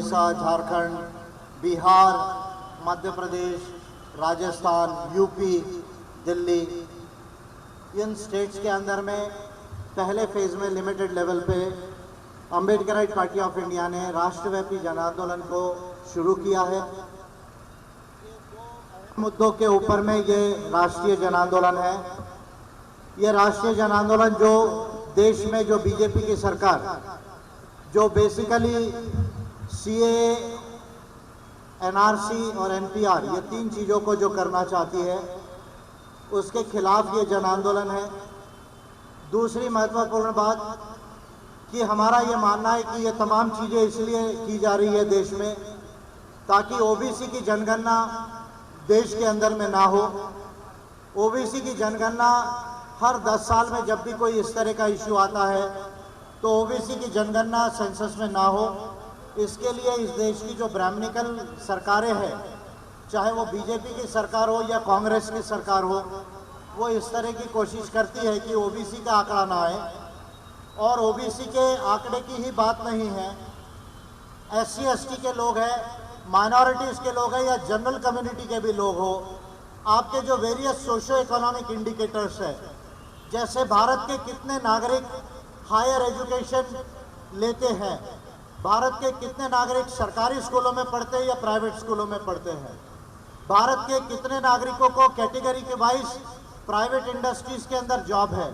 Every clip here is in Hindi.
उड़ीसा, झारखंड, बिहार, मध्य प्रदेश, राजस्थान, यूपी, दिल्ली, इन स्टेट्स के अंदर में पहले फेज में लिमिटेड लेवल पे अम्बेडकराइट पार्टी ऑफ इंडिया ने राष्ट्रव्यापी जन आंदोलन को शुरू किया है। मुद्दों के ऊपर में ये राष्ट्रीय जन आंदोलन है। ये राष्ट्रीय जन आंदोलन जो देश में जो बीजेपी की सरकार जो बेसिकली सीएए, एनआरसी और एनपीआर ये तीन चीज़ों को जो करना चाहती है उसके खिलाफ ये जन आंदोलन है। दूसरी महत्वपूर्ण बात कि हमारा ये मानना है कि ये तमाम चीज़ें इसलिए की जा रही है देश में ताकि ओबीसी की जनगणना देश के अंदर में ना हो। ओबीसी की जनगणना हर 10 साल में जब भी कोई इस तरह का इश्यू आता है तो ओबीसी की जनगणना सेंसस में ना हो। इसके लिए इस देश की जो ब्राह्मणिकल सरकारें हैं, चाहे वो बीजेपी की सरकार हो या कांग्रेस की सरकार हो, वो इस तरह की कोशिश करती है कि ओबीसी का आंकड़ा ना आए। और ओबीसी के आंकड़े की ही बात नहीं है, एससी एसटी के लोग हैं, माइनॉरिटीज़ के लोग हैं या जनरल कम्युनिटी के भी लोग हो, आपके जो वेरियस सोशो इकोनॉमिक इंडिकेटर्स है, जैसे भारत के कितने नागरिक हायर एजुकेशन लेते हैं, भारत के कितने नागरिक सरकारी स्कूलों में पढ़ते हैं या प्राइवेट स्कूलों में पढ़ते हैं, भारत के कितने नागरिकों को कैटेगरी के वाइज प्राइवेट इंडस्ट्रीज के अंदर जॉब है,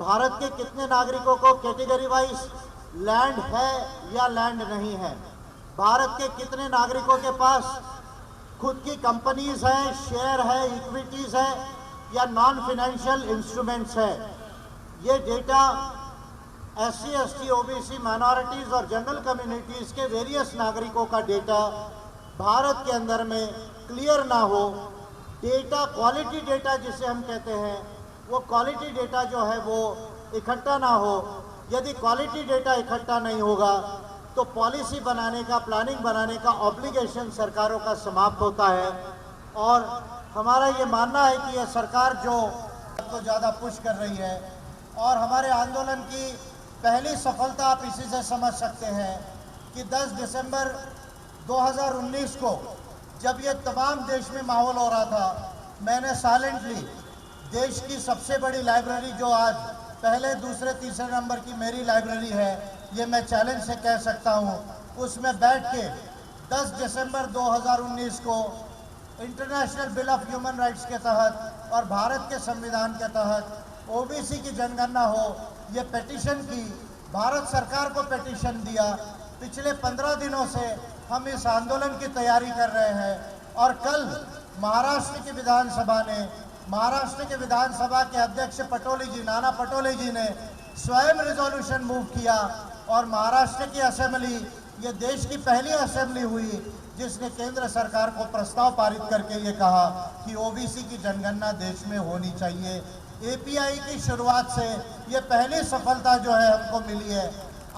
भारत के कितने नागरिकों को कैटेगरी वाइज लैंड है या लैंड नहीं है, भारत के कितने नागरिकों के पास खुद की कंपनीज है, शेयर है, इक्विटीज है या नॉन फाइनेंशियल इंस्ट्रूमेंट्स है। ये data SC, ST, OBC, minorities और जनरल कम्युनिटीज के वेरियस नागरिकों का डेटा भारत के अंदर में क्लियर ना हो, डेटा क्वालिटी डेटा जिसे हम कहते हैं वो क्वालिटी डेटा जो है वो इकट्ठा ना हो। यदि क्वालिटी डेटा इकट्ठा नहीं होगा तो पॉलिसी बनाने का, प्लानिंग बनाने का ऑब्लिगेशन सरकारों का समाप्त होता है। और हमारा ये मानना है कि यह सरकार जो तो ज़्यादा पुश कर रही है और हमारे आंदोलन की पहली सफलता आप इसी से समझ सकते हैं कि 10 दिसंबर 2019 को जब ये तमाम देश में माहौल हो रहा था, मैंने साइलेंटली देश की सबसे बड़ी लाइब्रेरी जो आज पहले, दूसरे, तीसरे नंबर की मेरी लाइब्रेरी है, ये मैं चैलेंज से कह सकता हूँ, उसमें बैठ के 10 दिसंबर 2019 को international bill of human rights के तहत और भारत के संविधान के तहत ओबीसी की जनगणना हो, ये पेटिशन की, भारत सरकार को पेटिशन दिया। पिछले 15 दिनों से हम इस आंदोलन की तैयारी कर रहे हैं और कल महाराष्ट्र की विधानसभा ने, महाराष्ट्र के विधानसभा के अध्यक्ष पटोले जी, नाना पटोले जी ने स्वयं रिजोल्यूशन मूव किया और महाराष्ट्र की असेंबली, ये देश की पहली असेंबली हुई जिसने केंद्र सरकार को प्रस्ताव पारित करके ये कहा कि ओबीसी की जनगणना देश में होनी चाहिए। एपीआई की शुरुआत से ये पहली सफलता जो है हमको मिली है।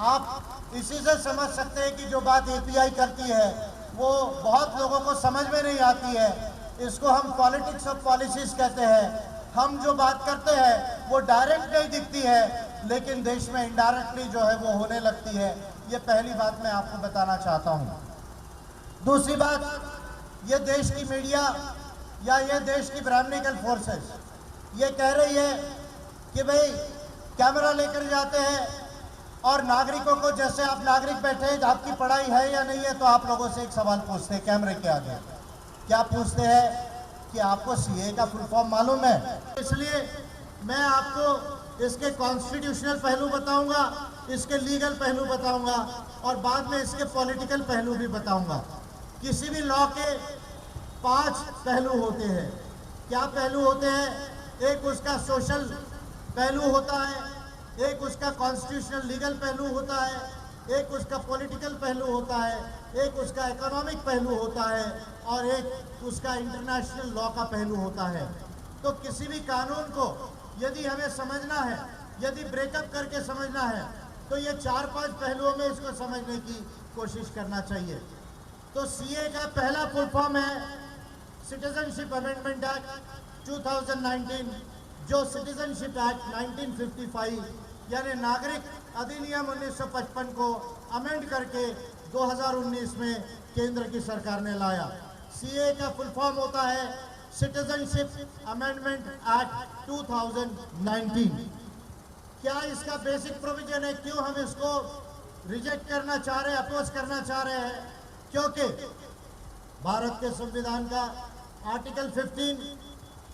आप इसी से समझ सकते हैं कि जो बात एपीआई करती है वो बहुत लोगों को समझ में नहीं आती है। इसको हम पॉलिटिक्स ऑफ पॉलिसीज कहते हैं। हम जो बात करते हैं वो डायरेक्ट नहीं दिखती है लेकिन देश में इनडायरेक्टली जो है वो होने लगती है। ये पहली बात मैं आपको बताना चाहता हूँ। दूसरी बात, ये देश की मीडिया या ये देश की ब्राह्मणिकल फोर्सेस ये कह रही है कि भाई कैमरा लेकर जाते हैं और नागरिकों को, जैसे आप नागरिक बैठे हैं, आपकी पढ़ाई है या नहीं है, तो आप लोगों से एक सवाल पूछते हैं कैमरे के आगे। क्या पूछते हैं कि आपको सीए का फुल फॉर्म मालूम है? इसलिए मैं आपको इसके कॉन्स्टिट्यूशनल पहलू बताऊंगा, इसके लीगल पहलू बताऊंगा और बाद में इसके पॉलिटिकल पहलू भी बताऊंगा। किसी भी लॉ के 5 पहलू होते हैं। क्या पहलू होते हैं? एक उसका सोशल पहलू होता है, एक उसका कॉन्स्टिट्यूशनल लीगल पहलू होता है, एक उसका पॉलिटिकल पहलू होता है, एक उसका इकोनॉमिक पहलू होता है और एक उसका इंटरनेशनल लॉ का पहलू होता है। तो किसी भी कानून को यदि हमें समझना है, यदि ब्रेकअप करके समझना है, तो ये 4-5 पहलुओं में इसको समझने की कोशिश करना चाहिए। तो सीए का पहला फुल फॉर्म है सिटीजनशिप अमेंडमेंट एक्ट 2019, जो सिटीजनशिप एक्ट 1955 यानी नागरिक अधिनियम 1955 को अमेंड करके 2019 में केंद्र की सरकार ने लाया। सीए का फुल फॉर्म होता है सिटीजनशिप अमेंडमेंट एक्ट 2019। क्या इसका बेसिक प्रोविजन है? क्यों हम इसको रिजेक्ट करना चाह रहे हैं, अपोज करना चाह रहे हैं? क्योंकि भारत के संविधान का आर्टिकल 15,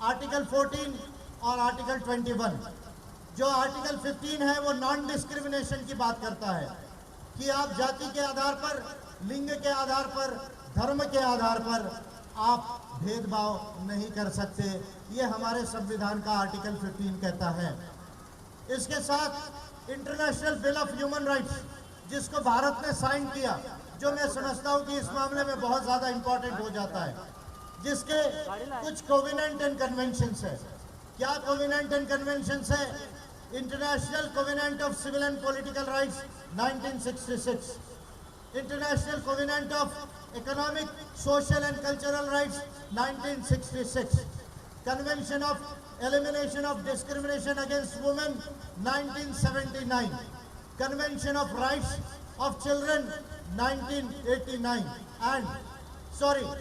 आर्टिकल 14 और आर्टिकल 21, जो आर्टिकल 15 है वो नॉन डिस्क्रिमिनेशन की बात करता है कि आप जाति के आधार पर, लिंग के आधार पर, धर्म के आधार पर आप भेदभाव नहीं कर सकते। ये हमारे संविधान का आर्टिकल 15 कहता है। इसके साथ international bill of human rights, जिसको भारत ने साइन किया, जो मैं समझता हूं कि इस मामले में बहुत ज्यादा इंपॉर्टेंट हो जाता है, जिसके कुछ कोवेनेंट एंड कन्वेंशंस है। क्या कोवेनेंट एंड कन्वेंशंस है? International covenant of civil and political rights 1966, international covenant of economic, social and cultural rights 1966, convention of elimination of discrimination against women 1979, convention of rights of children 1989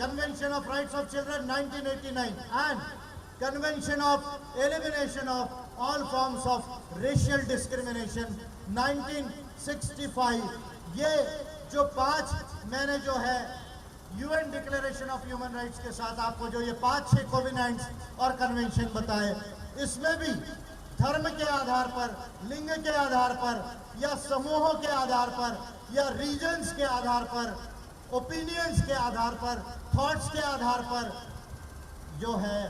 convention of rights of children 1989 and convention of elimination of all forms of racial discrimination 1965। ये जो 5 मैंने जो है UN declaration of human rights के साथ आपको जो ये 5-6 कोवेनेंट्स और कन्वेंशन बताए, इसमें भी धर्म के आधार पर, लिंग के आधार पर या समूहों के आधार पर या रीजन्स के आधार पर, ओपिनियंस के आधार पर, थॉट्स के आधार पर जो है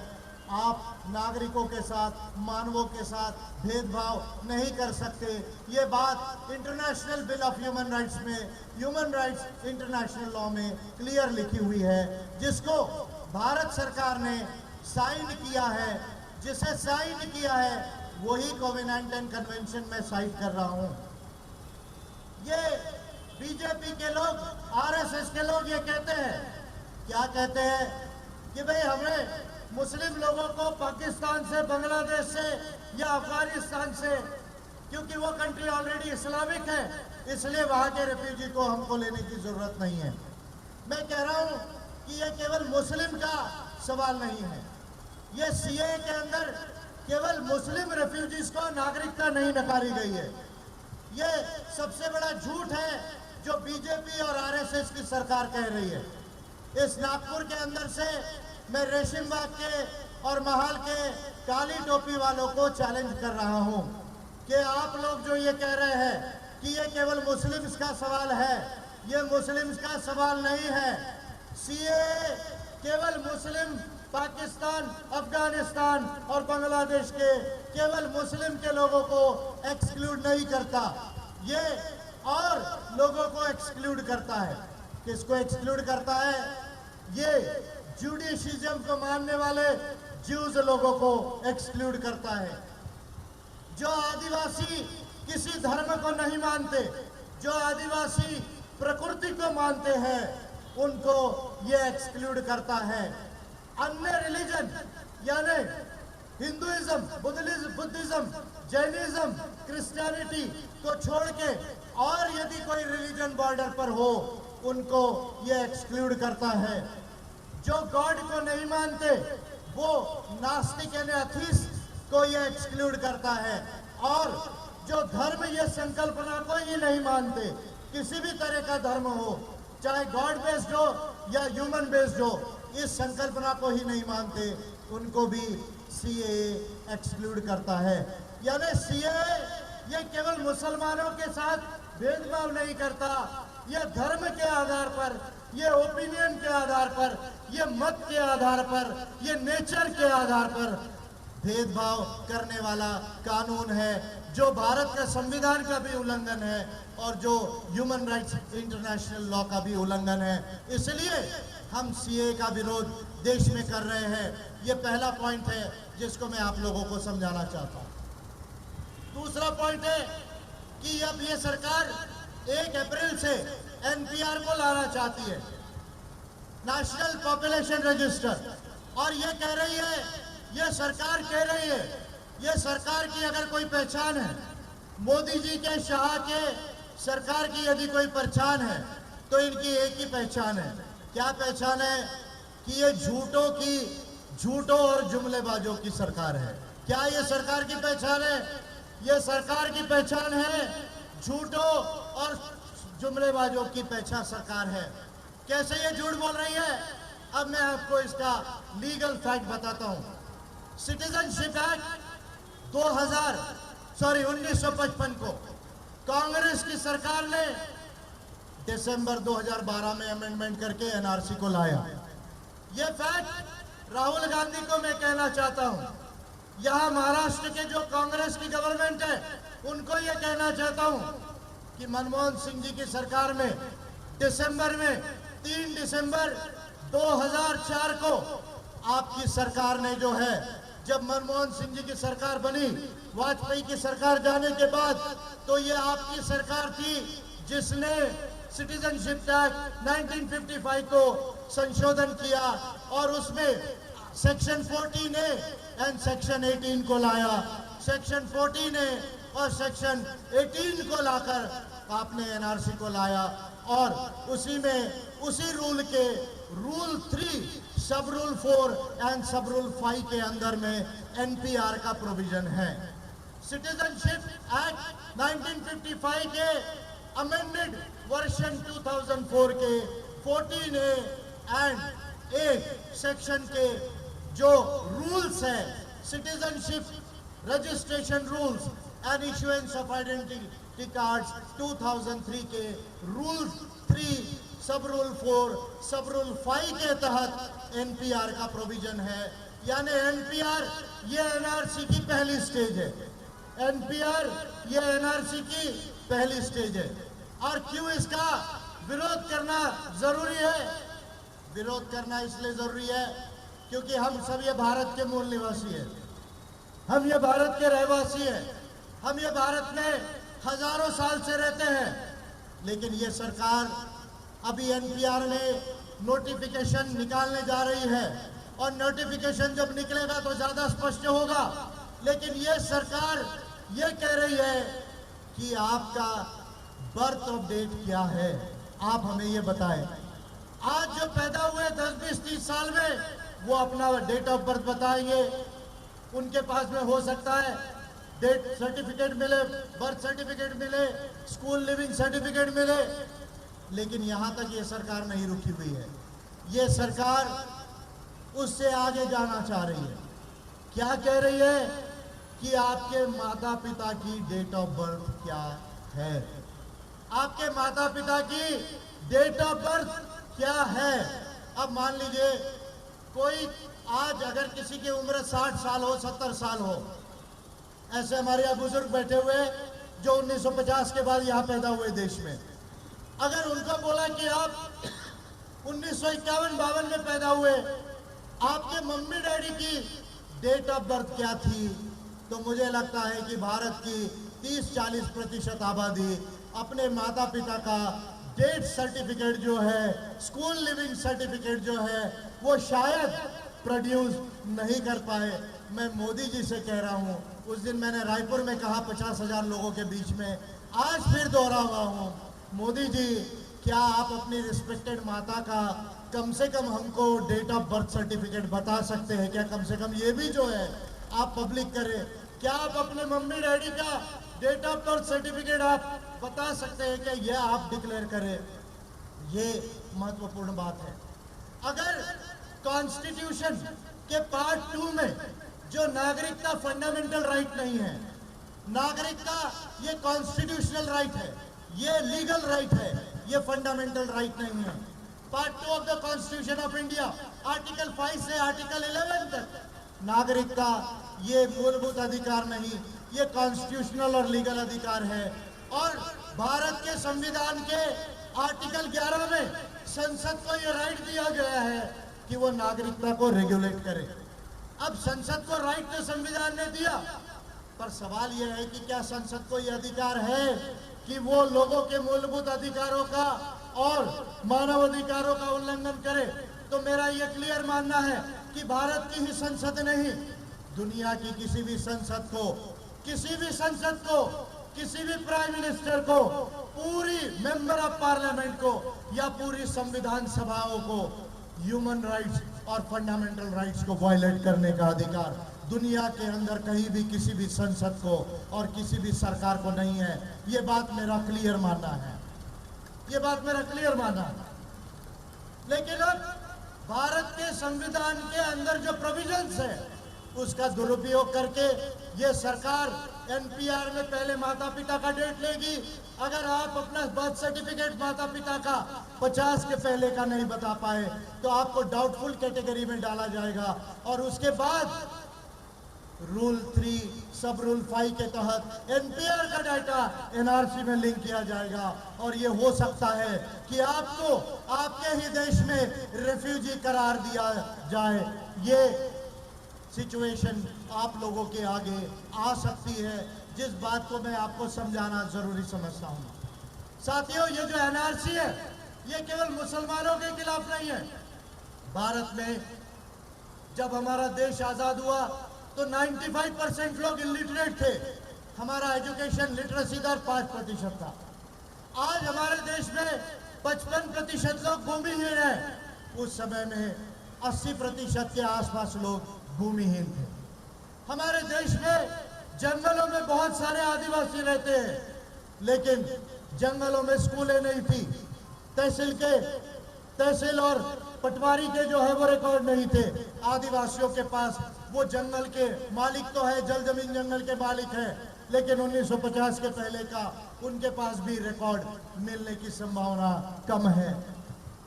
आप नागरिकों के साथ, मानवों के साथ भेदभाव नहीं कर सकते। ये बात international bill of human rights में, ह्यूमन राइट्स इंटरनेशनल लॉ में क्लियर लिखी हुई है, जिसको भारत सरकार ने साइन किया है। जिसे साइन किया है वही कोवेनेंट एंड कन्वेंशन में साइन कर रहा हूं। ये बीजेपी के लोग, आरएसएस के लोग ये कहते हैं, क्या कहते हैं कि भाई हमें मुस्लिम लोगों को पाकिस्तान से, बांग्लादेश से या अफगानिस्तान से, क्योंकि वो कंट्री ऑलरेडी इस्लामिक है, इसलिए वहां के रेफ्यूजी को हमको लेने की जरूरत नहीं है। मैं कह रहा हूं कि ये केवल मुस्लिम का सवाल नहीं है। ये सीए के अंदर केवल मुस्लिम रेफ्यूजीज को नागरिकता नहीं नकारी गई है। ये सबसे बड़ा झूठ है जो बीजेपी और आरएसएस की सरकार कह रही है। इस नागपुर के अंदर से मैं रेशिमबाग के और महाल के काली टोपी वालों को चैलेंज कर रहा हूं कि आप लोग जो ये कह रहे हैं कि ये केवल मुस्लिम्स का सवाल है, ये मुस्लिम्स का सवाल नहीं है। सीए केवल मुस्लिम पाकिस्तान, अफगानिस्तान और बांग्लादेश के केवल मुस्लिम के लोगों को एक्सक्लूड नहीं करता, ये और लोगों को एक्सक्लूड करता है। किसको एक्सक्लूड करता है? ये जुडिशिज्म को मानने वाले ज्यूज लोगों को एक्सक्लूड करता है। जो आदिवासी किसी धर्म को नहीं मानते, जो आदिवासी प्रकृति को मानते हैं, उनको ये एक्सक्लूड करता है। अन्य रिलीजन यानी हिंदुइज्म, बुद्धिज्म, जैनिज्म, क्रिश्चियनिटी को छोड़ के और यदि कोई रिलीजन बॉर्डर पर हो, उनको ये एक्सक्लूड करता है। जो गॉड को नहीं मानते वो नास्तिक यानी अथीस्ट को ये एक्सक्लूड करता है। और जो धर्म ये संकल्पना को ही नहीं मानते, किसी भी तरह का धर्म हो, चाहे गॉड बेस्ड हो या ह्यूमन बेस्ड हो, इस संकल्पना को ही नहीं मानते, उनको भी सीए एक्सक्लूड करता है। यानी सीए ये केवल मुसलमानों के साथ भेदभाव नहीं करता, ये धर्म के आधार पर, ये ओपिनियन के आधार पर, ये मत के आधार पर, ये नेचर के आधार पर भेदभाव करने वाला कानून है, जो भारत का संविधान का भी उल्लंघन है और जो ह्यूमन राइट्स इंटरनेशनल लॉ का भी उल्लंघन है। इसलिए हम सीए का विरोध देश में कर रहे हैं। ये पहला पॉइंट है जिसको मैं आप लोगों को समझाना चाहता हूं। दूसरा पॉइंट है कि अब ये सरकार 1 अप्रैल से एनपीआर को लाना चाहती है, नेशनल पॉपुलेशन रजिस्टर, और ये कह रही है, ये सरकार कह रही है, ये सरकार की अगर कोई पहचान है, मोदी जी के, शाह के सरकार की यदि कोई पहचान है, तो इनकी एक ही पहचान है। क्या पहचान है? कि ये झूठों और जुमलेबाजों की सरकार है। क्या ये सरकार की पहचान है? ये सरकार की पहचान है झूठों और जुमलेबाजों की पहचान सरकार है। कैसे ये झूठ बोल रही है? अब मैं आपको इसका लीगल फैक्ट बताता हूं। सिटीजनशिप एक्ट 1955 को कांग्रेस की सरकार ने दिसंबर 2012 में अमेंडमेंट करके एनआरसी को लाया। ये फैक्ट राहुल गांधी को मैं कहना चाहता हूं। यहां महाराष्ट्र के जो कांग्रेस की गवर्नमेंट है उनको यह कहना चाहता हूं कि मनमोहन सिंह जी की सरकार में 3 दिसंबर 2004 को आपकी सरकार ने जो है, जब मनमोहन सिंह जी की सरकार बनी, वाजपेयी की सरकार जाने के बाद, तो ये आपकी सरकार थी जिसने सिटीजनशिप एक्ट 1955 को संशोधन किया और उसमें सेक्शन 14A एंड सेक्शन 18 को लाया। सेक्शन 14A और सेक्शन 18 को लाकर आपने एनआरसी को लाया और उसी रूल के रूल 3, सब रूल 4 एंड सब रूल 5 के अंदर में एनपीआर का प्रोविजन है। सिटीजनशिप एक्ट 1955 के अमेंडेड वर्षन 2004 के 14A एंड 8 सेक्शन के जो रूल्स है, citizenship registration rules and issuance of identity cards 2003 के रूल 3, सब रूल 4, सब रूल 5 के तहत एनपीआर का प्रोविजन है। यानी एनपीआर ये एनआरसी की पहली स्टेज है। एनपीआर ये एनआरसी की पहली स्टेज है। और क्यों इसका विरोध करना जरूरी है? विरोध करना इसलिए जरूरी है क्योंकि हम सब ये भारत के मूल निवासी हैं, हम ये भारत के रहवासी हैं, हम ये भारत में हजारों साल से रहते हैं। लेकिन ये सरकार अभी एनपीआर में नोटिफिकेशन निकालने जा रही है और नोटिफिकेशन जब निकलेगा तो ज्यादा स्पष्ट होगा। लेकिन ये सरकार ये कह रही है कि आपका बर्थ ऑफ डेट क्या है, आप हमें ये बताएं। आज जो पैदा हुए 10, 20, 30 साल में, वो अपना डेट ऑफ बर्थ बताएंगे। उनके पास में हो सकता है डेथ सर्टिफिकेट मिले, बर्थ सर्टिफिकेट मिले, स्कूल लिविंग सर्टिफिकेट मिले। लेकिन यहां तक ये सरकार नहीं रुकी हुई है। ये सरकार उससे आगे जाना चाह रही है। क्या कह रही है? कि आपके माता पिता की डेट ऑफ बर्थ क्या है, आपके माता पिता की डेट ऑफ बर्थ क्या है। अब मान लीजिए कोई आज अगर किसी की उम्र 60 साल हो, 70 साल हो, ऐसे हमारे यहाँ बुजुर्ग बैठे हुए जो 1950 के बाद यहाँ पैदा हुए देश में, अगर उनको बोला कि आप 1951-52 में पैदा हुए, आपके मम्मी डैडी की डेट ऑफ बर्थ क्या थी, तो मुझे लगता है कि भारत की 30-40% आबादी अपने माता पिता का डेथ सर्टिफिकेट जो है, स्कूल लिविंग सर्टिफिकेट जो है, वो शायद प्रोड्यूस नहीं कर पाए। मैं मोदी जी से कह रहा हूँ, उस दिन मैंने रायपुर में कहा 50,000 लोगों के बीच में, आज फिर दोहरा हुआ हूँ, मोदी जी क्या आप अपनी रिस्पेक्टेड माता का कम से कम हमको डेट ऑफ बर्थ सर्टिफिकेट बता सकते हैं क्या? कम से कम ये भी जो है आप पब्लिक करें। क्या आप अपने मम्मी डैडी का डेट ऑफ बर्थ सर्टिफिकेट आप बता सकते हैं क्या? ये आप डिक्लेयर करें। ये महत्वपूर्ण बात है। अगर कॉन्स्टिट्यूशन के पार्ट 2 में जो नागरिकता फंडामेंटल राइट नहीं है, नागरिकता ये कॉन्स्टिट्यूशनल राइट है, ये लीगल राइट है, ये फंडामेंटल राइट नहीं है। Part 2 of the constitution of India, article 5 से आर्टिकल 11 तक, नागरिकता ये मूलभूत अधिकार नहीं, ये कॉन्स्टिट्यूशनल और लीगल अधिकार है। और भारत के संविधान के आर्टिकल 11 में संसद को ये राइट दिया गया है कि वो नागरिकता को रेगुलेट करे। अब संसद को राइट तो संविधान ने दिया, पर सवाल यह है कि क्या संसद को यह अधिकार है कि वो लोगों के मूलभूत अधिकारों का और मानव अधिकारों का उल्लंघन करे? तो मेरा यह क्लियर मानना है कि भारत की ही संसद नहीं, दुनिया की किसी भी संसद को किसी भी प्राइम मिनिस्टर को, पूरी मेंबर ऑफ पार्लियामेंट को या पूरी संविधान सभाओं को ह्यूमन राइट्स और फंडामेंटल राइट्स को वायलेट करने का अधिकार दुनिया के अंदर कहीं भी किसी भी संसद को और किसी भी सरकार को नहीं है। ये बात मेरा क्लियर मानना है, ये बात मेरा क्लियर मानना है। लेकिन अब भारत के संविधान के अंदर जो प्रोविजंस है उसका दुरुपयोग करके ये सरकार एनपीआर में पहले माता पिता का डेट लेगी। अगर आप अपना बर्थ सर्टिफिकेट माता पिता का 50 के पहले का नहीं बता पाए तो आपको डाउटफुल कैटेगरी में डाला जाएगा और उसके बाद रूल 3 सब रूल 5 के तहत एनपीआर का डाटा एनआरसी में लिंक किया जाएगा। और ये हो सकता है कि आपको आपके ही देश में रेफ्यूजी करार दिया जाए। ये सिचुएशन आप लोगों के आगे आ सकती है, जिस बात को मैं आपको समझाना जरूरी समझता हूं। साथियों, ये जो एनआरसी है ये केवल मुसलमानों के खिलाफ नहीं है। भारत में जब हमारा देश आजाद हुआ तो 95% लोग इलिटरेट थे। हमारा एजुकेशन लिटरेसी दर 5% था। आज हमारे देश में 55% लोग भूमिहीन हैं। उस समय में 80% के आसपास लोग भूमिहीन थे। हमारे देश में जंगलों में बहुत सारे आदिवासी रहते हैं, लेकिन जंगलों में स्कूलें नहीं थी। तहसील और पटवारी के जो है वो रिकॉर्ड नहीं थे। आदिवासियों के पास वो जंगल के मालिक तो है, जल जमीन जंगल के मालिक है, लेकिन 1950 के पहले का उनके पास भी रिकॉर्ड मिलने की संभावना कम है।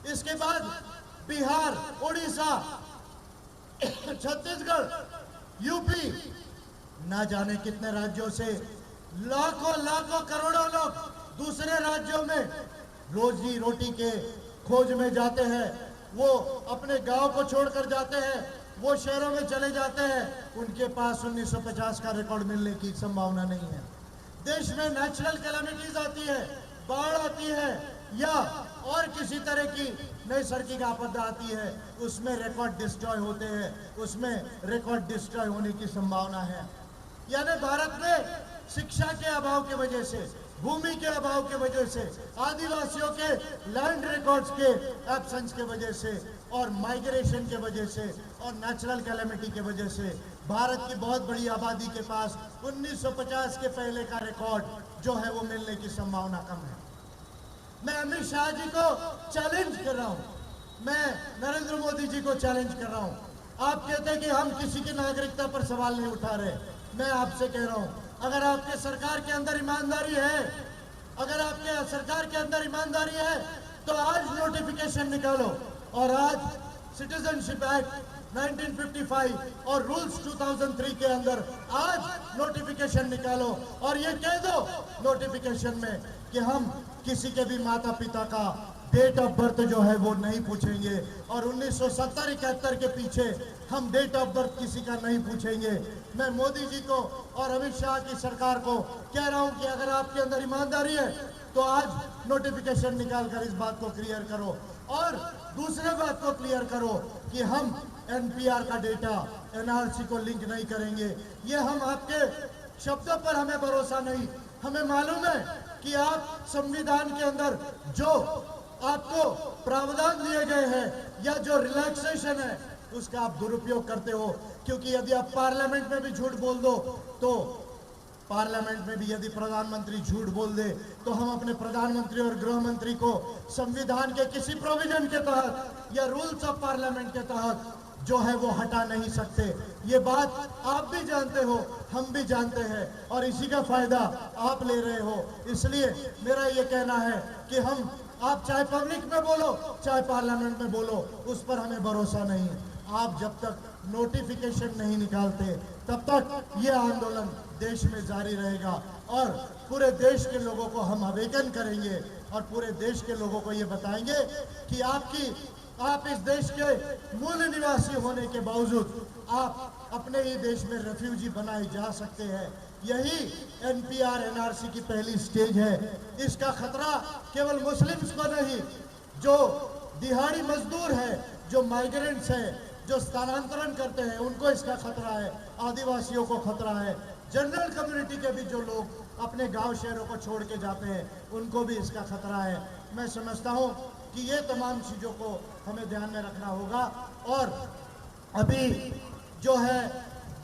इसके बाद बिहार, उड़ीसा, छत्तीसगढ़, यूपी, ना जाने कितने राज्यों से लाखों करोड़ों लोग दूसरे राज्यों में रोजी रोटी के खोज में जाते हैं। वो अपने गांव को छोड़कर जाते हैं, वो शहरों में चले जाते हैं। उनके पास 1950 का रिकॉर्ड मिलने की संभावना नहीं है। देश में नेचुरल कैलामिटीज आती है, बाढ़ आती है या और किसी तरह की नैसर्गिक आपदा आती है, उसमें रिकॉर्ड डिस्ट्रॉय होते हैं, उसमें रिकॉर्ड डिस्ट्रॉय होने की संभावना है। यानी भारत में शिक्षा के अभाव की वजह से, भूमि के अभाव की वजह से, आदिवासियों के लैंड रिकॉर्ड्स के एब्सेंस के वजह से और माइग्रेशन के वजह से और नेचुरल कैलेमिटी के वजह से भारत की बहुत बड़ी आबादी के पास 1950 के पहले का रिकॉर्ड जो है वो मिलने की संभावना कम है। मैं अमित शाह जी को चैलेंज कर रहा हूँ, मैं नरेंद्र मोदी जी को चैलेंज कर रहा हूँ। आप कहते हैं कि हम किसी की नागरिकता पर सवाल नहीं उठा रहे। मैं आपसे कह रहा हूँ, अगर आपके सरकार के अंदर ईमानदारी है, अगर आपके सरकार के अंदर ईमानदारी है तो आज नोटिफिकेशन निकालो और आज सिटीजनशिप एक्ट 1955 और रूल्स 2003 के अंदर आज नोटिफिकेशन निकालो और ये कह दो नोटिफिकेशन में कि हम किसी के भी माता पिता का डेट ऑफ बर्थ जो है वो नहीं पूछेंगे और 1970-71 के पीछे हम डेट ऑफ बर्थ किसी का नहीं पूछेंगे। मैं मोदी जी को और अमित शाह की सरकार को कह रहा हूं कि अगर आपके अंदर ईमानदारी है तो आज नोटिफिकेशन निकालकर इस बात को क्लियर करो और दूसरे बात को क्लियर करो कि हम एनपीआर का डेटा एनआरसी को लिंक नहीं करेंगे। ये हम आपके शब्दों पर हमें भरोसा नहीं। हमें मालूम है कि आप संविधान के अंदर जो आपको प्रावधान दिए गए हैं या जो रिलैक्सेशन है उसका आप दुरुपयोग करते हो, क्योंकि यदि आप पार्लियामेंट में भी झूठ बोल दो तो पार्लियामेंट में भी यदि प्रधानमंत्री झूठ बोल दे तो हम अपने प्रधानमंत्री और गृह मंत्री को संविधान के किसी प्रोविजन के तहत या रूल्स ऑफ पार्लियामेंट के तहत जो है वो हटा नहीं सकते। ये बात आप भी जानते हो, हम भी जानते हैं और इसी का फायदा आप ले रहे हो। इसलिए मेरा ये कहना है कि हम, आप चाहे पब्लिक में बोलो चाहे पार्लियामेंट में बोलो, उस पर हमें भरोसा नहीं है। आप जब तक नोटिफिकेशन नहीं निकालते तब तक ये आंदोलन देश में जारी रहेगा और पूरे देश के लोगों को हम अवेकन करेंगे और पूरे देश के लोगों को ये बताएंगे कि आप इस देश के मूल निवासी होने के बावजूद आप अपने ही देश में रेफ्यूजी बनाए जा सकते हैं। यही एनपीआर एनआरसी की पहली स्टेज है। इसका खतरा केवल मुस्लिम्स को नहीं, जो दिहाड़ी मजदूर है, जो माइग्रेंट्स हैं, जो स्थानांतरण करते हैं, उनको इसका खतरा है। आदिवासियों को खतरा है। जनरल कम्युनिटी के भी जो लोग अपने गांव शहरों को छोड़ के जाते हैं, उनको भी इसका खतरा है। मैं समझता हूं कि ये तमाम चीज़ों को हमें ध्यान में रखना होगा। और अभी जो है,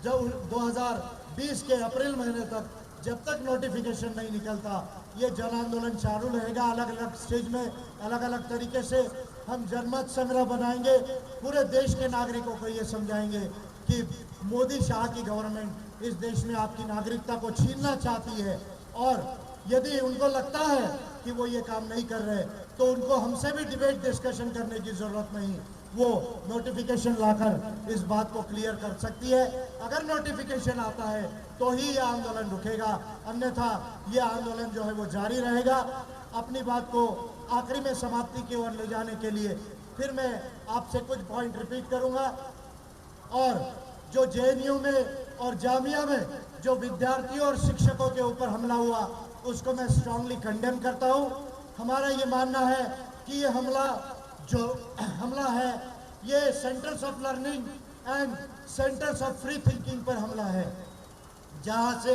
जब 2020 के अप्रैल महीने तक जब तक नोटिफिकेशन नहीं निकलता, ये जन आंदोलन चालू रहेगा। अलग अलग स्टेज में अलग अलग तरीके से हम जनमत संग्रह बनाएंगे, पूरे देश के नागरिकों को ये समझाएंगे कि मोदी शाह की गवर्नमेंट इस देश में आपकी नागरिकता को छीनना चाहती है। और यदि उनको लगता है कि वो ये काम नहीं कर रहे, तो उनको हमसे भी डिबेट डिस्कशन करने की जरूरत नहीं, वो नोटिफिकेशन लाकर इस बात को क्लियर कर सकती है। अगर नोटिफिकेशन आता है तो ही यह आंदोलन रुकेगा, अन्यथा यह आंदोलन जो है वो जारी रहेगा। अपनी बात को आखिरी में समाप्ति की ओर ले जाने के लिए फिर मैं आपसे कुछ पॉइंट रिपीट करूंगा। और जो जेएनयू में और जामिया में जो विद्यार्थियों और शिक्षकों के ऊपर हमला हुआ, उसको मैं स्ट्रांगली कंडेम करता हूं। हमारा ये मानना है कि ये हमला है, ये centres of learning and centres of free thinking पर हमला है, जहां से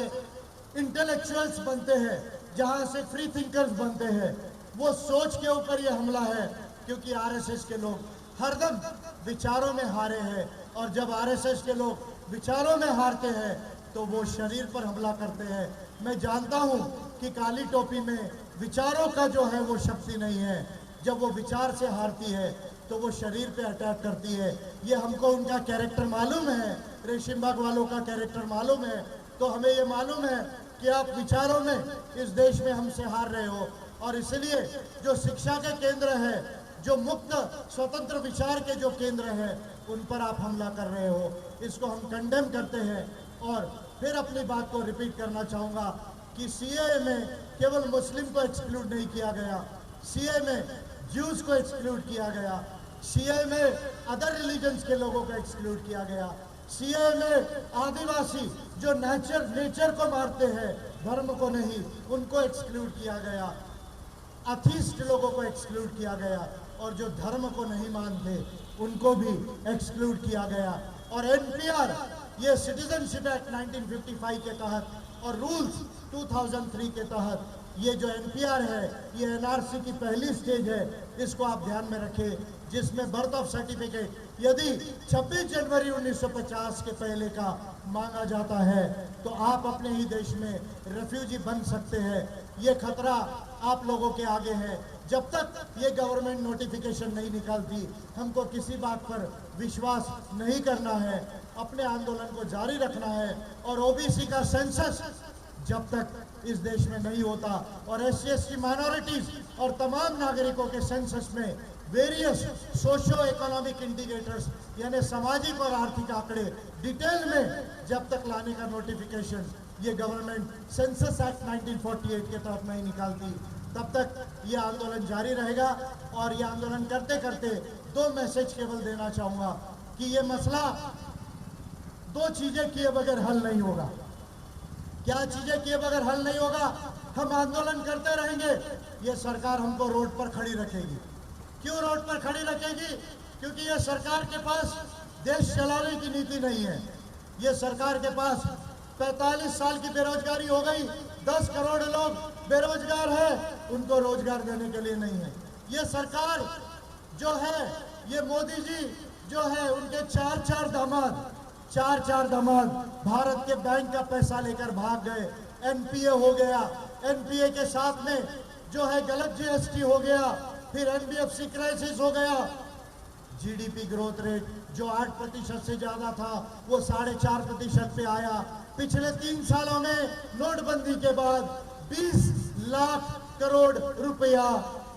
इंटेलेक्चुअल्स बनते हैं, जहां से फ्री थिंकर्स बनते हैं, वो सोच के ऊपर ये हमला है। क्योंकि आरएसएस के लोग हरदम विचारों में हारे हैं, और जब आरएसएस के लोग विचारों में हारते हैं तो वो शरीर पर हमला करते हैं। मैं जानता हूं कि काली टोपी में विचारों का जो है वो शक्ति नहीं है। जब वो विचार से हारती है तो वो शरीर पे अटैक करती है। ये हमको उनका कैरेक्टर मालूम है, रेशम बाग वालों का कैरेक्टर मालूम है। तो हमें ये मालूम है कि आप विचारों में इस देश में हमसे हार रहे हो, और इसलिए जो शिक्षा के केंद्र है, जो मुक्त स्वतंत्र विचार के जो केंद्र हैं, उन पर आप हमला कर रहे हो। इसको हम कंडेम करते हैं। और फिर अपनी बात को रिपीट करना चाहूँगा कि सीएए में केवल मुस्लिम को एक्सक्लूड नहीं किया गया, सीएए में ज्यूज को एक्सक्लूड किया गया, सीएए में अदर रिलीजन्स के लोगों को एक्सक्लूड किया गया, सीएए में आदिवासी जो नेचर को मारते हैं, धर्म को नहीं, उनको एक्सक्लूड किया गया, अथिस्ट लोगों को एक्सक्लूड किया गया, और जो धर्म को नहीं मानते उनको भी एक्सक्लूड किया गया। और एनपीआर, ये सिटीजनशिप एक्ट 1955 के तहत और रूल्स 2003 के तहत ये जो एनपीआर है, ये एनआरसी की पहली स्टेज है। इसको आप ध्यान में रखें, जिसमें बर्थ ऑफ सर्टिफिकेट यदि 26 जनवरी 1950 के पहले का मांगा जाता है तो आप अपने ही देश में रेफ्यूजी बन सकते हैं। ये खतरा आप लोगों के आगे है। जब तक ये गवर्नमेंट नोटिफिकेशन नहीं निकालती, हमको किसी बात पर विश्वास नहीं करना है, अपने आंदोलन को जारी रखना है। और ओबीसी का सेंसस जब तक इस देश में नहीं होता, और SC/ST माइनॉरिटीज और तमाम नागरिकों के सेंसस में वेरियस सोशो इकोनॉमिक इंडिकेटर्स यानी सामाजिक और आर्थिक आंकड़े डिटेल में जब तक लाने का नोटिफिकेशन ये गवर्नमेंट सेंसस एक्ट 1948 के तहत नहीं निकालती, तब तक ये आंदोलन जारी रहेगा। और ये आंदोलन करते करते दो मैसेज केवल देना चाहूँगा कि ये मसला दो चीज़ें किए बगैर हल नहीं होगा। क्या चीज़ें किए बगैर हल नहीं होगा? हम आंदोलन करते रहेंगे, ये सरकार हमको रोड पर खड़ी रखेगी। क्यों रोड पर खड़ी रखेगी? क्योंकि ये सरकार के पास देश चलाने की नीति नहीं है। ये सरकार के पास 45 साल की बेरोजगारी हो गई, 10 करोड़ लोग बेरोजगार है, उनको रोजगार देने के लिए नहीं है। ये सरकार जो है, ये मोदी जी जो है, उनके चार चार दामाद भारत के बैंक का पैसा लेकर भाग गए। एनपीए हो गया, एनपीए के साथ में जो है गलत जीएसटी हो गया, फिर एनबीएफसी क्राइसिस हो गया। जीडीपी ग्रोथ रेट जो 8% से ज्यादा था वो 4.5% पे आया। पिछले 3 सालों में नोटबंदी के बाद 20 लाख करोड़ रुपया,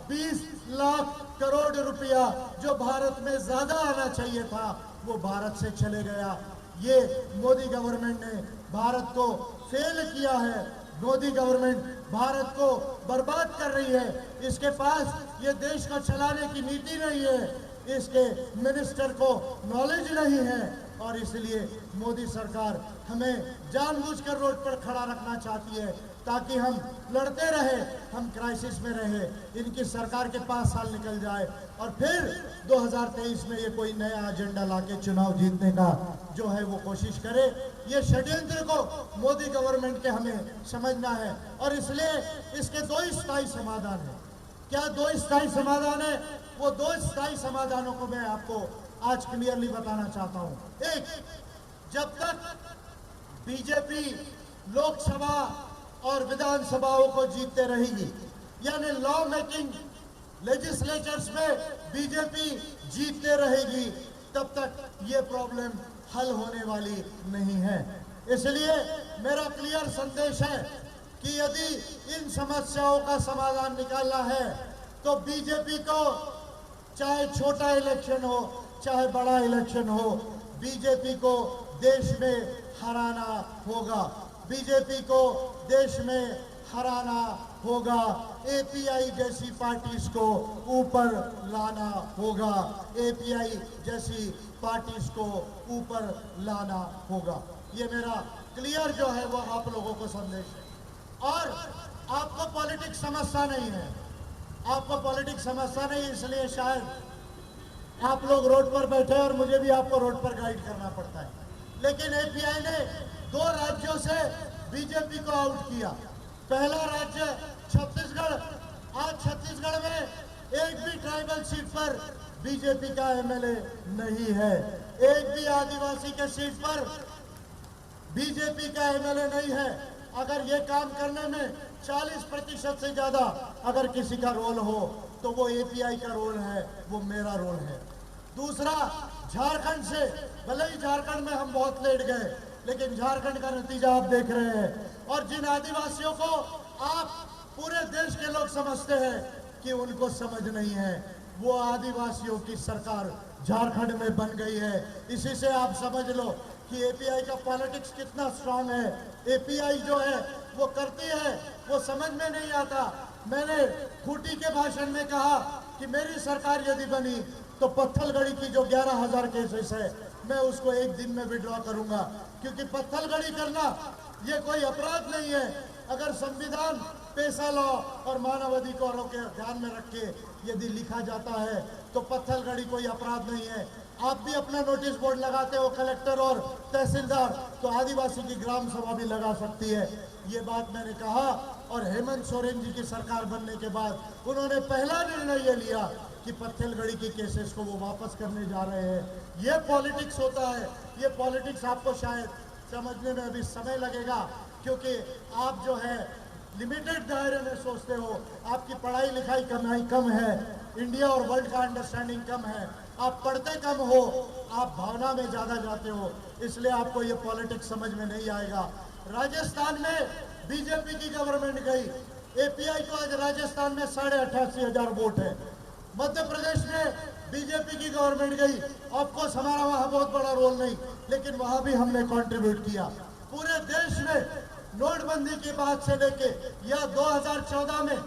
20 लाख करोड़ रुपया जो भारत में ज्यादा आना चाहिए था, वो भारत से चले गया। ये मोदी गवर्नमेंट ने भारत को फेल किया है। मोदी गवर्नमेंट भारत को बर्बाद कर रही है। इसके पास ये देश को चलाने की नीति नहीं है, इसके मिनिस्टर को नॉलेज नहीं है। और इसलिए मोदी सरकार हमें जानबूझकर रोड पर खड़ा रखना चाहती है ताकि हम लड़ते रहे, हम क्राइसिस में रहे, इनकी सरकार के 5 साल निकल जाए और फिर 2023 में ये कोई नया एजेंडा लाके चुनाव जीतने का जो है वो कोशिश करे। ये षड्यंत्र को मोदी गवर्नमेंट के हमें समझना है और इसलिए इसके 2 स्थायी समाधान है। क्या 2 स्थायी समाधान है? वो 2 स्थायी समाधानों को मैं आपको आज क्लियरली बताना चाहता हूं। एक, जब तक बीजेपी लोकसभा और विधानसभाओं को जीतते रहेगी, यानी लॉ मेकिंग लेजिस्लेचर्स में बीजेपी जीतते रहेगी, तब तक ये प्रॉब्लम हल होने वाली नहीं है। इसलिए मेरा क्लियर संदेश है कि यदि इन समस्याओं का समाधान निकालना है तो बीजेपी को चाहे छोटा इलेक्शन हो चाहे बड़ा इलेक्शन हो, बीजेपी को देश में हराना होगा। बीजेपी को देश में हराना होगा। एपीआई जैसी पार्टीज को ऊपर लाना होगा। एपीआई जैसी पार्टीज को ऊपर लाना होगा। ये मेरा क्लियर जो है वो आप लोगों को संदेश है। और आपको पॉलिटिक्स समझता नहीं है, आपको पॉलिटिक्स समझता नहीं, इसलिए शायद आप लोग रोड पर बैठे और मुझे भी आपको रोड पर गाइड करना पड़ता है। लेकिन एपीआई ने 2 राज्यों से बीजेपी को आउट किया। पहला राज्य छत्तीसगढ़। आज छत्तीसगढ़ में एक भी ट्राइबल सीट पर बीजेपी का एमएलए नहीं है। एक भी आदिवासी के सीट पर बीजेपी का एमएलए नहीं है। अगर ये काम करने में 40% से ज्यादा अगर किसी का रोल हो तो वो एपीआई का रोल है, वो मेरा रोल है। दूसरा, झारखंड से, भले ही झारखंड में हम बहुत लेट गए, लेकिन झारखंड का नतीजा आप देख रहे हैं। और जिन आदिवासियों को आप पूरे देश के लोग समझते हैं कि उनको समझ नहीं है, वो आदिवासियों की सरकार झारखंड में बन गई है। इसी से आप समझ लो कि एपीआई का पॉलिटिक्स कितना स्ट्रांग है। एपीआई जो है वो करती है, वो समझ में नहीं आता। मैंने खूंटी के भाषण में कहा कि मेरी सरकार यदि बनी तो पत्थलगड़ी की जो 11,000 केसेस है मैं उसको 1 दिन में विड्रॉ करूंगा, क्योंकि पत्थलगड़ी करना ये कोई अपराध नहीं है। अगर संविधान पेशा लॉ और मानव अधिकारों के ध्यान में रख के यदि लिखा जाता है तो पत्थलगड़ी कोई अपराध नहीं है। आप भी अपना नोटिस बोर्ड लगाते हो, कलेक्टर और तहसीलदार, तो आदिवासी की ग्राम सभा भी लगा सकती है। ये बात मैंने कहा और हेमंत सोरेन जी की सरकार बनने के बाद उन्होंने पहला निर्णय ये लिया कि पत्थलगड़ी की केसेस को वो वापस करने जा रहे हैं। ये पॉलिटिक्स होता है। ये पॉलिटिक्स आपको शायद समझने में अभी समय लगेगा, क्योंकि आप जो है लिमिटेड दायरे में सोचते हो, आपकी पढ़ाई लिखाई कम है, इंडिया और वर्ल्ड का अंडरस्टैंडिंग कम है, आप पढ़ते कम हो, आप भावना में ज्यादा जाते हो, इसलिए आपको ये पॉलिटिक्स समझ में नहीं आएगा। राजस्थान में बीजेपी की गवर्नमेंट गई, एपीआई को आज राजस्थान में 88,500 वोट है। मध्य प्रदेश में बीजेपी की गवर्नमेंट गई, ऑफकोर्स हमारा वहां बहुत बड़ा रोल नहीं, लेकिन वहां भी हमने कंट्रीब्यूट किया। पूरे देश में नोटबंदी के बाद से लेके या 2014 में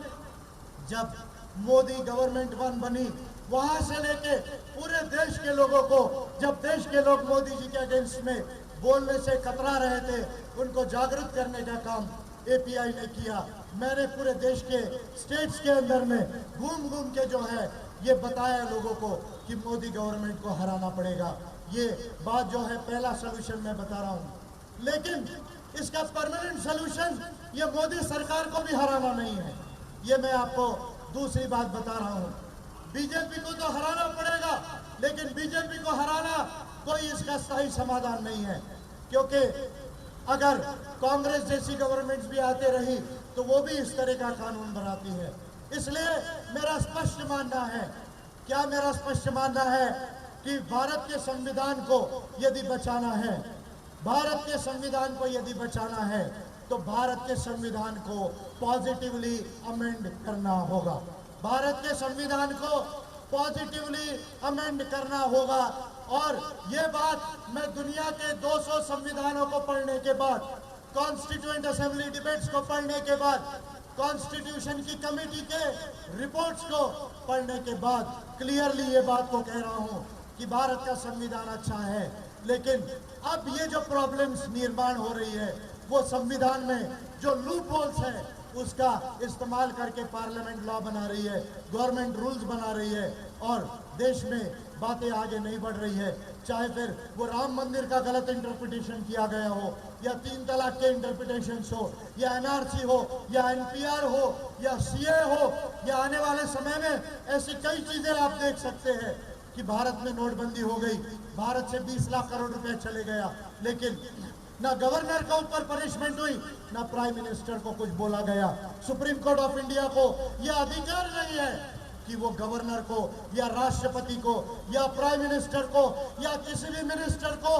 जब मोदी गवर्नमेंट बनी, वहां से लेके पूरे देश के लोगों को, जब देश के लोग मोदी जी के अगेंस्ट में बोलने से कतरा रहे थे, उनको जागरूक करने का काम एपीआई ने किया। मैंने पूरे देश के स्टेट्स के अंदर में घूम के जो है ये बताया लोगों को कि मोदी गवर्नमेंट को हराना पड़ेगा। ये बात जो है पहला सोल्यूशन मैं बता रहा हूँ, लेकिन इसका परमानेंट सोल्यूशन ये मोदी सरकार को भी हराना नहीं है। ये मैं आपको दूसरी बात बता रहा हूँ। बीजेपी को तो हराना पड़ेगा, लेकिन बीजेपी को हराना कोई इसका सही समाधान नहीं है, क्योंकि अगर कांग्रेस जैसी गवर्नमेंट्स भी आते रही तो वो भी इस तरह का कानून बनाती है। इसलिए मेरा स्पष्ट मानना है, क्या मेरा स्पष्ट मानना है कि भारत के संविधान को यदि बचाना है, भारत के संविधान को यदि बचाना है तो भारत के संविधान को पॉजिटिवली अमेंड करना होगा। भारत के संविधान को पॉजिटिवली अमेंड करना होगा। और ये बात मैं दुनिया के 200 संविधानों को पढ़ने के बाद, कॉन्स्टिट्यूएंट असेंबली डिबेट्स को पढ़ने के बाद, कॉन्स्टिट्यूशन की कमेटी के रिपोर्ट्स को पढ़ने के बाद क्लियरली ये बात को कह रहा हूं कि भारत का संविधान अच्छा है। लेकिन अब ये जो प्रॉब्लम्स निर्माण हो रही है वो संविधान में जो लूप होल्स है उसका इस्तेमाल करके पार्लियामेंट लॉ बना रही है, गवर्नमेंट रूल्स बना रही है और देश में बातें आगे नहीं बढ़ रही है। चाहे फिर वो राम मंदिर का गलत इंटरप्रिटेशन किया गया हो या 3 तलाक के इंटरप्रिटेशन हो या एनआरसी हो या एनपीआर हो या सीए हो या आने वाले समय में ऐसी कई चीजें आप देख सकते हैं कि भारत में नोटबंदी हो गई, भारत से 20 लाख करोड़ रुपए चले गया, लेकिन ना गवर्नर के ऊपर पनिशमेंट हुई, ना प्राइम मिनिस्टर को कुछ बोला गया। सुप्रीम कोर्ट ऑफ इंडिया को यह अधिकार नहीं है कि वो गवर्नर को या राष्ट्रपति को या प्राइम मिनिस्टर को या किसी भी मिनिस्टर को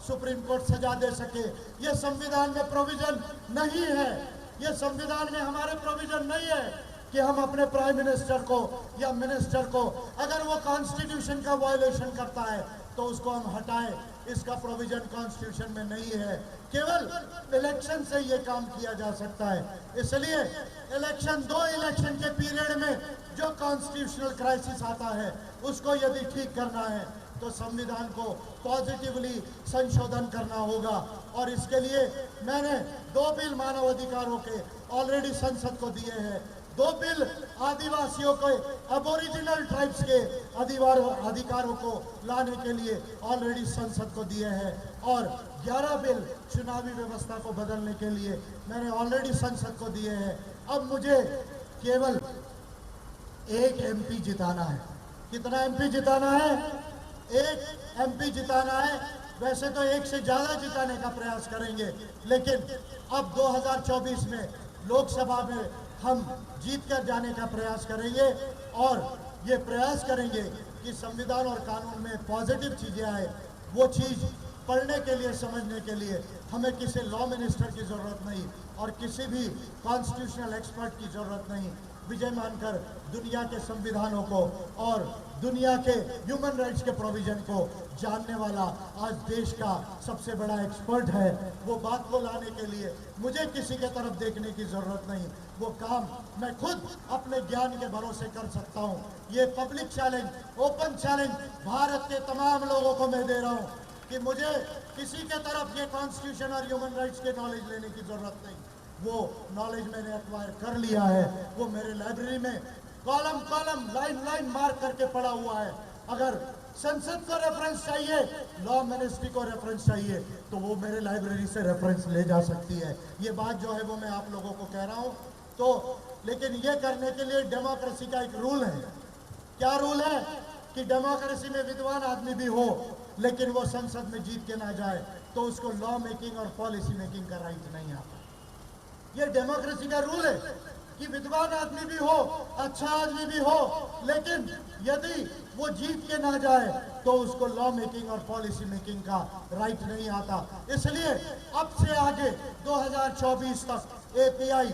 सुप्रीम कोर्ट सजा दे सके। ये संविधान में प्रोविजन नहीं है, ये संविधान में हमारे प्रोविजन नहीं है कि हम अपने प्राइम मिनिस्टर को या मिनिस्टर को अगर वो कॉन्स्टिट्यूशन का वायलेशन करता है तो उसको हम हटाएं। इसका प्रोविजन कॉन्स्टिट्यूशन में नहीं है, केवल इलेक्शन से ये काम किया जा सकता है। इसलिए इलेक्शन 2 इलेक्शन के पीरियड में जो कॉन्स्टिट्यूशनल क्राइसिस आता है उसको यदि ठीक करना है तो संविधान को पॉजिटिवली संशोधन करना होगा। और इसके लिए मैंने 2 बिल मानव अधिकारों के ऑलरेडी संसद को दिए हैं, 2 बिल आदिवासियों के अबोरिजिनल ट्राइब्स के अधिकारों को लाने के लिए ऑलरेडी संसद को दिए हैं और 11 बिल चुनावी व्यवस्था को बदलने के लिए मैंने ऑलरेडी संसद को दिए हैं। अब मुझे केवल 1 एमपी जिताना है। कितना एमपी जिताना है? 1 एमपी जिताना है। वैसे तो 1 से ज्यादा जिताने का प्रयास करेंगे, लेकिन अब 2024 में लोकसभा में हम जीत कर जाने का प्रयास करेंगे और ये प्रयास करेंगे कि संविधान और कानून में पॉजिटिव चीजें आए। वो चीज पढ़ने के लिए, समझने के लिए हमें किसी लॉ मिनिस्टर की जरूरत नहीं और किसी भी कॉन्स्टिट्यूशनल एक्सपर्ट की जरूरत नहीं। विजय मानकर दुनिया के संविधानों को और दुनिया के ह्यूमन राइट्स के प्रोविजन को जानने वाला आज देश का सबसे बड़ा एक्सपर्ट है। वो बात को लाने के लिए मुझे किसी के तरफ देखने की जरूरत नहीं, वो काम मैं खुद अपने ज्ञान के भरोसे कर सकता हूँ। ये public challenge, open challenge Bharat के तमाम लोगों को मैं दे रहा हूँ कि मुझे किसी के तरफ ये कॉन्स्टिट्यूशन और ह्यूमन राइट्स के नॉलेज लेने की जरूरत नहीं। वो नॉलेज मैंने एक्वायर कर लिया है, वो मेरे लाइब्रेरी में column column line line mark करके पड़ा हुआ है। अगर संसद को रेफरेंस चाहिए, लॉ मिनिस्ट्री को रेफरेंस चाहिए, तो वो मेरे लाइब्रेरी से रेफरेंस ले जा सकती है। ये बात जो है वो मैं आप लोगों को कह रहा हूँ। तो लेकिन ये करने के लिए डेमोक्रेसी का एक रूल है। क्या रूल है? कि डेमोक्रेसी में विद्वान आदमी भी हो लेकिन वो संसद में जीत के ना जाए तो उसको लॉ मेकिंग और पॉलिसी मेकिंग का राइट नहीं आता। ये डेमोक्रेसी का रूल है कि विद्वान आदमी भी हो, अच्छा आदमी भी हो, लेकिन यदि वो जीत के ना जाए तो उसको लॉ मेकिंग और पॉलिसी मेकिंग का राइट नहीं आता। इसलिए अब से आगे 2024 तक एपीआई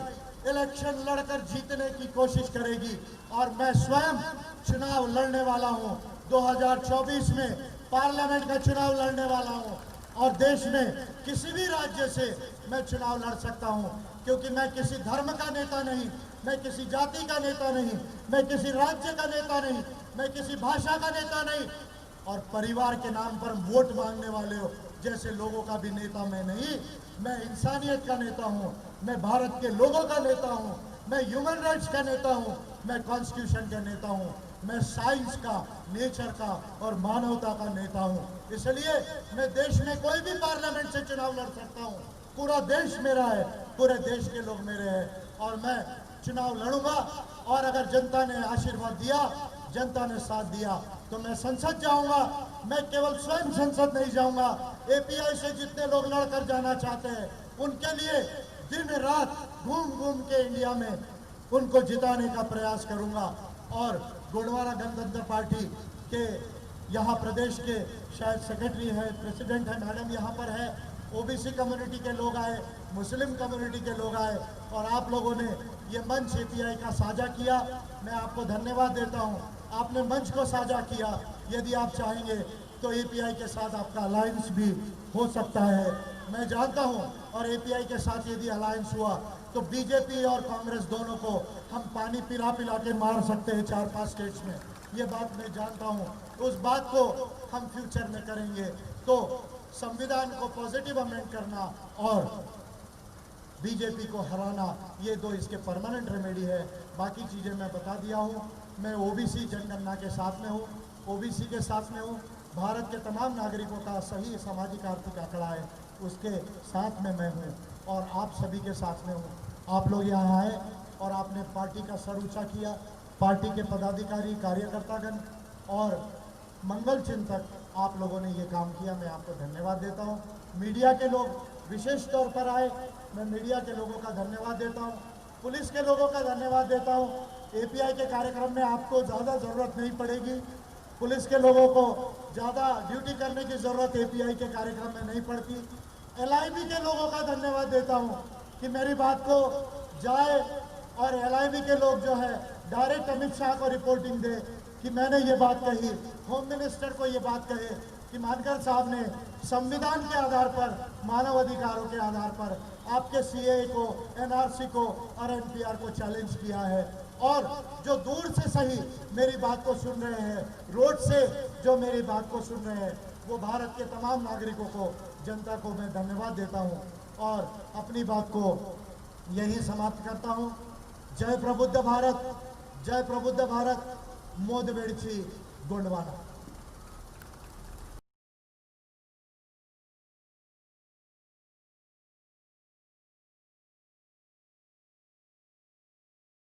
इलेक्शन लड़कर जीतने की कोशिश करेगी और मैं स्वयं चुनाव लड़ने वाला हूं। 2024 में पार्लियामेंट का चुनाव लड़ने वाला हूं और देश में किसी भी राज्य से मैं चुनाव लड़ सकता हूं, क्योंकि मैं किसी धर्म का नेता नहीं, मैं किसी जाति का नेता नहीं, मैं किसी राज्य का नेता नहीं, मैं किसी भाषा का नेता नहीं और परिवार के नाम पर वोट मांगने वाले हो जैसे लोगों का भी नेता मैं नहीं। मैं इंसानियत का नेता हूं, मैं भारत के लोगों का नेता हूं, मैं ह्यूमन राइट्स का नेता हूं, मैं कॉन्स्टिट्यूशन का नेता हूं, मैं साइंस का, नेचर का और मानवता का नेता हूं। इसलिए मैं देश में कोई भी पार्लियामेंट से चुनाव लड़ सकता हूं। पूरा देश मेरा है, पूरे देश के लोग मेरे हैं और मैं चुनाव लड़ूंगा। और अगर जनता ने आशीर्वाद दिया, जनता ने साथ दिया तो मैं संसद जाऊंगा। मैं केवल स्वयं संसद नहीं जाऊंगा, एपीआई से जितने लोग लड़कर जाना चाहते हैं उनके लिए दिन रात घूम घूम के इंडिया में उनको जिताने का प्रयास करूंगा। और गोंडवाना गणतंत्र पार्टी के यहाँ प्रदेश के शायद सेक्रेटरी है, प्रेसिडेंट है, मैडम यहाँ पर है, ओबीसी कम्युनिटी के लोग आए, मुस्लिम कम्युनिटी के लोग आए और आप लोगों ने ये मंच एपीआई का साझा किया। मैं आपको धन्यवाद देता हूँ, आपने मंच को साझा किया। यदि आप चाहेंगे तो एपीआई के साथ आपका अलायंस भी हो सकता है, मैं जानता हूँ। और एपीआई के साथ यदि अलायंस हुआ तो बीजेपी और कांग्रेस दोनों को हम पानी पिला पिला के मार सकते हैं 4-5 स्टेट्स में, ये बात मैं जानता हूँ। उस बात को हम फ्यूचर में करेंगे। तो संविधान को पॉजिटिव अमेंड करना और बीजेपी को हराना, ये दो इसके परमानेंट रेमेडी है। बाकी चीज़ें मैं बता दिया हूँ। मैं ओबीसी जनगणना के साथ में हूँ, ओबीसी के साथ में हूँ। भारत के तमाम नागरिकों का सही सामाजिक आर्थिक आंकड़ा है, उसके साथ में मैं हूँ और आप सभी के साथ में हूँ। आप लोग यहाँ आए और आपने पार्टी का सर ऊँचा किया। पार्टी के पदाधिकारी, कार्यकर्तागण और मंगल चिंतक, आप लोगों ने ये काम किया, मैं आपको धन्यवाद देता हूँ। मीडिया के लोग विशेष तौर पर आए, मैं मीडिया के लोगों का धन्यवाद देता हूँ। पुलिस के लोगों का धन्यवाद देता हूँ। एपीआई के कार्यक्रम में आपको ज़्यादा ज़रूरत नहीं पड़ेगी, पुलिस के लोगों को ज़्यादा ड्यूटी करने की ज़रूरत एपीआई के कार्यक्रम में नहीं पड़ती। एलआईबी के लोगों का धन्यवाद देता हूँ कि मेरी बात को जाए और एलआईबी के लोग जो है डायरेक्ट अमित शाह को रिपोर्टिंग दे कि मैंने ये बात कही, होम मिनिस्टर को ये बात कहे कि मानकर साहब ने संविधान के आधार पर, मानव अधिकारों के आधार पर आपके सीएए को, एनआरसी को और एनपीआर को चैलेंज किया है। और जो दूर से सही मेरी बात को सुन रहे हैं, रोड से जो मेरी बात को सुन रहे हैं, वो भारत के तमाम नागरिकों को, जनता को मैं धन्यवाद देता हूँ और अपनी बात को यही समाप्त करता हूँ। जय प्रबुद्ध भारत, जय प्रबुद्ध भारत। मोद वेडची गोंडवाना।